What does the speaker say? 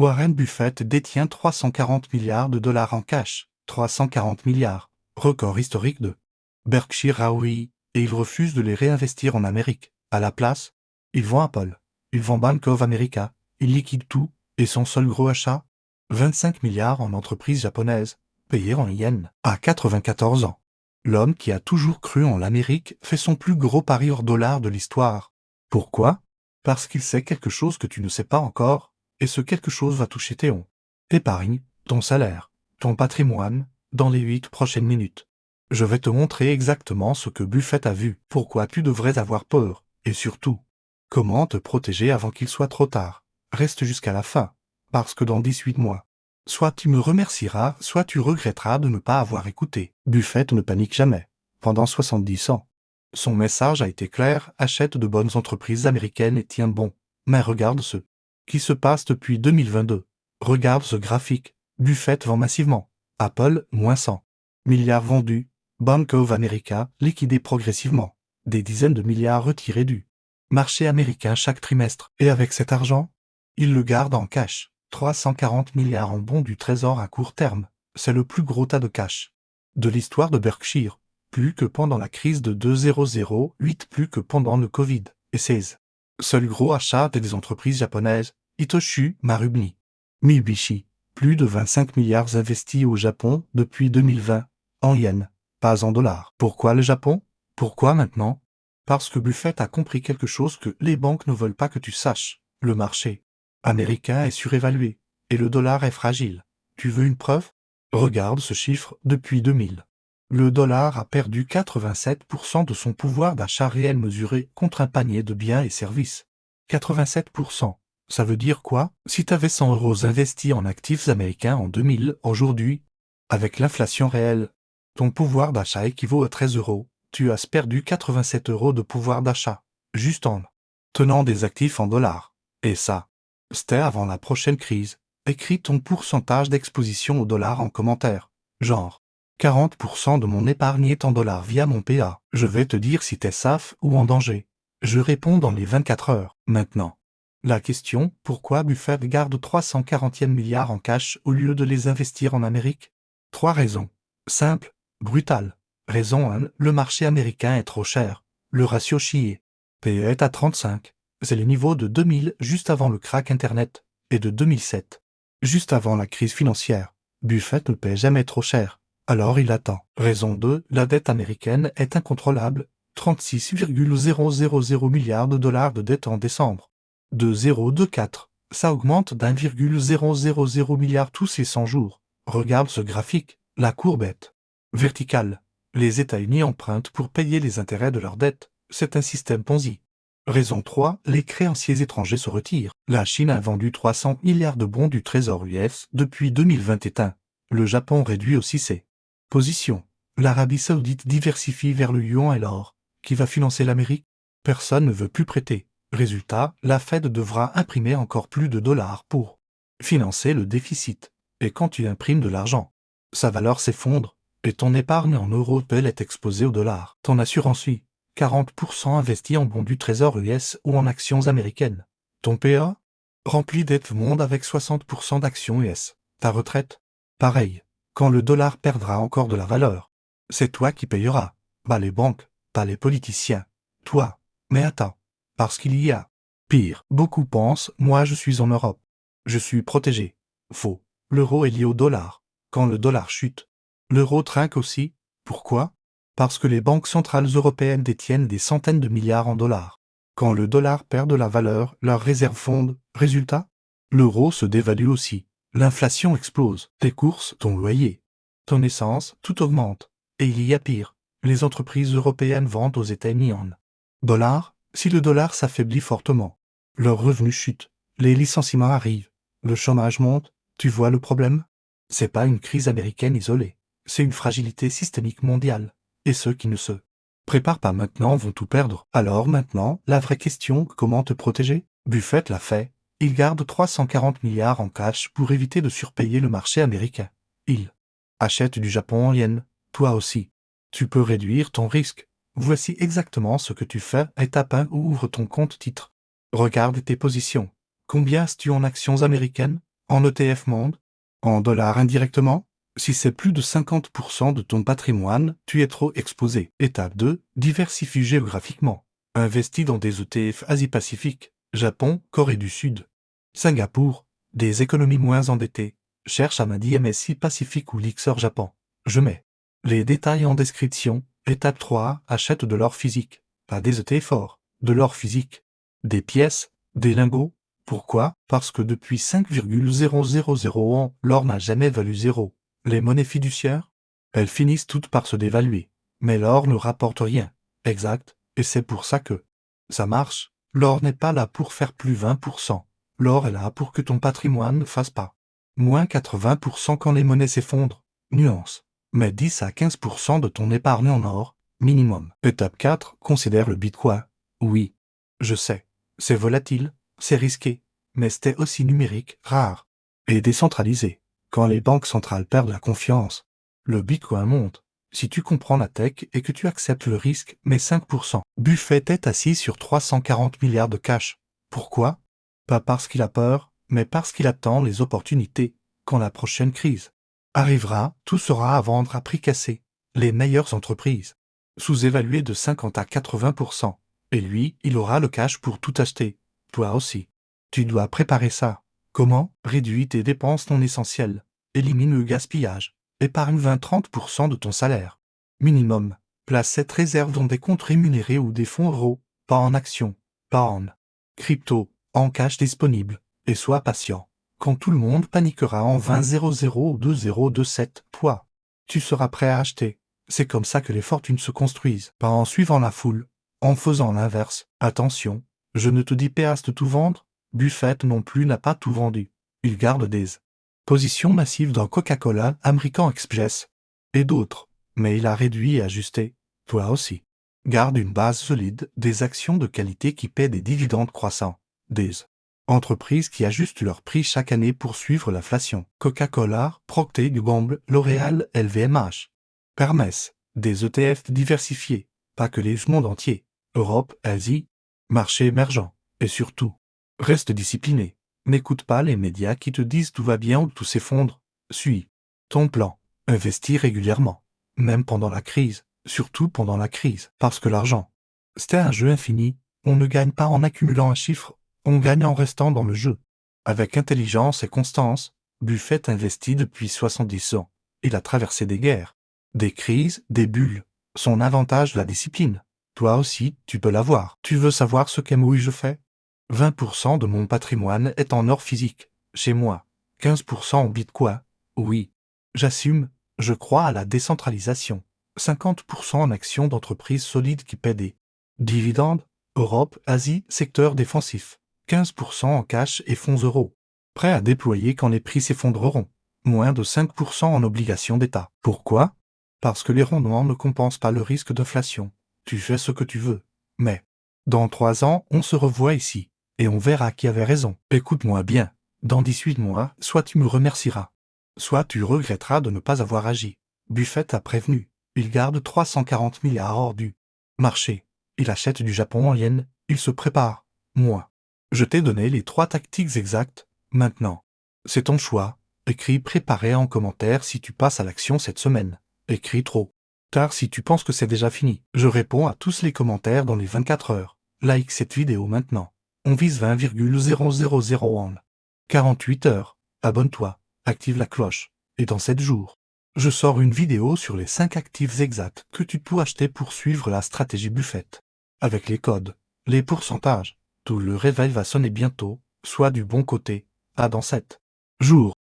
Warren Buffett détient 340 milliards de dollars en cash. 340 milliards. Record historique de Berkshire Hathaway, et il refuse de les réinvestir en Amérique. À la place, il vend Apple. Il vend Bank of America. Il liquide tout. Et son seul gros achat 25 milliards en entreprise japonaise, payée en yens, à 94 ans. L'homme qui a toujours cru en l'Amérique fait son plus gros pari hors dollar de l'histoire. Pourquoi? Parce qu'il sait quelque chose que tu ne sais pas encore, et ce quelque chose va toucher tes épargne, ton salaire, ton patrimoine, dans les 8 prochaines minutes. Je vais te montrer exactement ce que Buffett a vu, pourquoi tu devrais avoir peur, et surtout, comment te protéger avant qu'il soit trop tard. Reste jusqu'à la fin, parce que dans 18 mois, soit tu me remercieras, soit tu regretteras de ne pas avoir écouté. Buffett ne panique jamais. Pendant 70 ans. Son message a été clair, achète de bonnes entreprises américaines et tiens bon. Mais regarde ce qui se passe depuis 2022. Regarde ce graphique. Buffett vend massivement. Apple, moins 100 milliards vendus. Bank of America, liquidé progressivement. Des dizaines de milliards retirés du marché américain chaque trimestre. Et avec cet argent, il le garde en cash. 340 milliards en bons du trésor à court terme. C'est le plus gros tas de cash de l'histoire de Berkshire. Plus que pendant la crise de 2008, plus que pendant le Covid. Et 16. Seul gros achat des entreprises japonaises, Hitoshi Marubeni. Mitsubishi. Plus de 25 milliards investis au Japon depuis 2020, en yens, pas en dollars. Pourquoi le Japon? Pourquoi maintenant? Parce que Buffett a compris quelque chose que les banques ne veulent pas que tu saches. Le marché américain est surévalué, et le dollar est fragile. Tu veux une preuve? Regarde ce chiffre depuis 2000. Le dollar a perdu 87% de son pouvoir d'achat réel mesuré contre un panier de biens et services. 87%. Ça veut dire quoi? Si tu avais 100 € investis en actifs américains en 2000, aujourd'hui, avec l'inflation réelle, ton pouvoir d'achat équivaut à 13 €. Tu as perdu 87 € de pouvoir d'achat, juste en tenant des actifs en dollars. Et ça, c'était avant la prochaine crise. Écris ton pourcentage d'exposition au dollar en commentaire. Genre, 40% de mon épargne est en dollars via mon PA. Je vais te dire si t'es safe ou en danger. Je réponds dans les 24 heures. Maintenant. La question, pourquoi Buffett garde 340e milliards en cash au lieu de les investir en Amérique? 3 raisons. Simple, brutale. Raison 1, le marché américain est trop cher. Le ratio PE est à 35. C'est le niveau de 2000 juste avant le crack Internet, et de 2007, juste avant la crise financière. Buffett ne paie jamais trop cher. Alors il attend. Raison 2, la dette américaine est incontrôlable. 36,000 milliards de dollars de dette en décembre. De 0,24. Ça augmente d'1,000 milliard tous ces 100 jours. Regarde ce graphique, la courbette verticale. Les États-Unis empruntent pour payer les intérêts de leurs dettes. C'est un système Ponzi. Raison 3, les créanciers étrangers se retirent. La Chine a vendu 300 milliards de bons du trésor US depuis 2021. Le Japon réduit aussi ses positions. L'Arabie Saoudite diversifie vers le yuan et l'or. Qui va financer l'Amérique? Personne ne veut plus prêter. Résultat, la Fed devra imprimer encore plus de dollars pour financer le déficit. Et quand tu imprimes de l'argent, sa valeur s'effondre, et ton épargne en euros est exposée au dollar. Ton assurance vie, 40% investi en bons du trésor US ou en actions américaines. Ton PA, rempli d'être monde avec 60% d'actions US. Ta retraite, pareil. Quand le dollar perdra encore de la valeur, c'est toi qui payeras. Pas les banques, pas les politiciens. Toi. Mais attends. Parce qu'il y a pire. Beaucoup pensent, moi je suis en Europe. Je suis protégé. Faux. L'euro est lié au dollar. Quand le dollar chute, l'euro trinque aussi. Pourquoi? Parce que les banques centrales européennes détiennent des centaines de milliards en dollars. Quand le dollar perd de la valeur, leurs réserves fondent. Résultat? L'euro se dévalue aussi. L'inflation explose. Tes courses, ton loyer, ton essence, tout augmente. Et il y a pire. Les entreprises européennes vendent aux États-Unis en dollars. Si le dollar s'affaiblit fortement, leurs revenus chutent. Les licenciements arrivent. Le chômage monte. Tu vois le problème? C'est pas une crise américaine isolée. C'est une fragilité systémique mondiale. Et ceux qui ne se préparent pas maintenant vont tout perdre. Alors maintenant, la vraie question, comment te protéger? Buffett l'a fait. Il garde 340 milliards en cash pour éviter de surpayer le marché américain. Il achète du Japon en yens. Toi aussi. Tu peux réduire ton risque. Voici exactement ce que tu fais. Étape 1, ouvre ton compte titre. Regarde tes positions. Combien as-tu en actions américaines? En ETF monde? En dollars indirectement? Si c'est plus de 50% de ton patrimoine, tu es trop exposé. Étape 2. Diversifie géographiquement. Investis dans des ETF Asie-Pacifique, Japon, Corée du Sud, Singapour, des économies moins endettées. Cherche Amadi MSI Pacifique ou Lixor Japon. Je mets les détails en description. Étape 3. Achète de l'or physique. Pas des ETF forts, de l'or physique. Des pièces, des lingots. Pourquoi? Parce que depuis 5,000 ans, l'or n'a jamais valu zéro. Les monnaies fiduciaires? Elles finissent toutes par se dévaluer. Mais l'or ne rapporte rien. Exact. Et c'est pour ça que ça marche. L'or n'est pas là pour faire plus 20%. L'or est là pour que ton patrimoine ne fasse pas moins 80% quand les monnaies s'effondrent. Nuance. Mais 10 à 15% de ton épargne en or, minimum. Étape 4. Considère le Bitcoin. Oui. Je sais. C'est volatile, c'est risqué. Mais c'est aussi numérique, rare. Et décentralisé. Quand les banques centrales perdent la confiance, le Bitcoin monte. Si tu comprends la tech et que tu acceptes le risque, mais 5%. Buffett est assis sur 340 milliards de cash. Pourquoi? Pas parce qu'il a peur, mais parce qu'il attend les opportunités. Quand la prochaine crise arrivera, tout sera à vendre à prix cassé. Les meilleures entreprises, sous-évaluées de 50 à 80%. Et lui, il aura le cash pour tout acheter. Toi aussi. Tu dois préparer ça. Comment? Réduis tes dépenses non essentielles. Élimine le gaspillage. Épargne 20-30% de ton salaire. Minimum. Place cette réserve dans des comptes rémunérés ou des fonds euros, pas en actions, pas en crypto, en cash disponible. Et sois patient. Quand tout le monde paniquera en 20.00 ou 2027, toi, tu seras prêt à acheter. C'est comme ça que les fortunes se construisent. Pas en suivant la foule, en faisant l'inverse. Attention, je ne te dis pas de tout vendre. Buffett non plus n'a pas tout vendu. Il garde des positions massives dans Coca-Cola, American Express et d'autres. Mais il a réduit et ajusté. Toi aussi. Garde une base solide, des actions de qualité qui paient des dividendes croissants. Des entreprises qui ajustent leur prix chaque année pour suivre l'inflation. Coca-Cola, Procter & Gamble, L'Oréal, LVMH. Hermès. Des ETF diversifiés. Pas que les mondes entiers. Europe, Asie, marché émergent. Et surtout, reste discipliné. N'écoute pas les médias qui te disent tout va bien ou tout s'effondre. Suis ton plan. Investis régulièrement. Même pendant la crise. Surtout pendant la crise. Parce que l'argent, c'est un jeu infini. On ne gagne pas en accumulant un chiffre. On gagne en restant dans le jeu. Avec intelligence et constance, Buffett investit depuis 70 ans. Il a traversé des guerres, des crises, des bulles. Son avantage, la discipline. Toi aussi, tu peux l'avoir. Tu veux savoir ce qu'est je fais? 20% de mon patrimoine est en or physique, chez moi. 15% en bitcoin. Oui. J'assume, je crois à la décentralisation. 50% en actions d'entreprises solides qui paient des dividendes. Europe, Asie, secteur défensif. 15% en cash et fonds euros. Prêt à déployer quand les prix s'effondreront. Moins de 5% en obligations d'État. Pourquoi? Parce que les rendements ne compensent pas le risque d'inflation. Tu fais ce que tu veux. Mais, dans 3 ans, on se revoit ici. Et on verra qui avait raison. Écoute-moi bien. Dans 18 mois, soit tu me remercieras, soit tu regretteras de ne pas avoir agi. Buffett a prévenu. Il garde 340 milliards hors du marché. Il achète du Japon en yens. Il se prépare. Moi, je t'ai donné les 3 tactiques exactes. Maintenant, c'est ton choix. Écris préparé en commentaire si tu passes à l'action cette semaine. Écris trop tard si tu penses que c'est déjà fini. Je réponds à tous les commentaires dans les 24 heures. Like cette vidéo maintenant. On vise 20,000 en 48 heures. Abonne-toi, active la cloche. Et dans 7 jours, je sors une vidéo sur les 5 actifs exacts que tu peux acheter pour suivre la stratégie Buffett. Avec les codes, les pourcentages, tout le réveil va sonner bientôt, sois du bon côté. À dans 7 jours.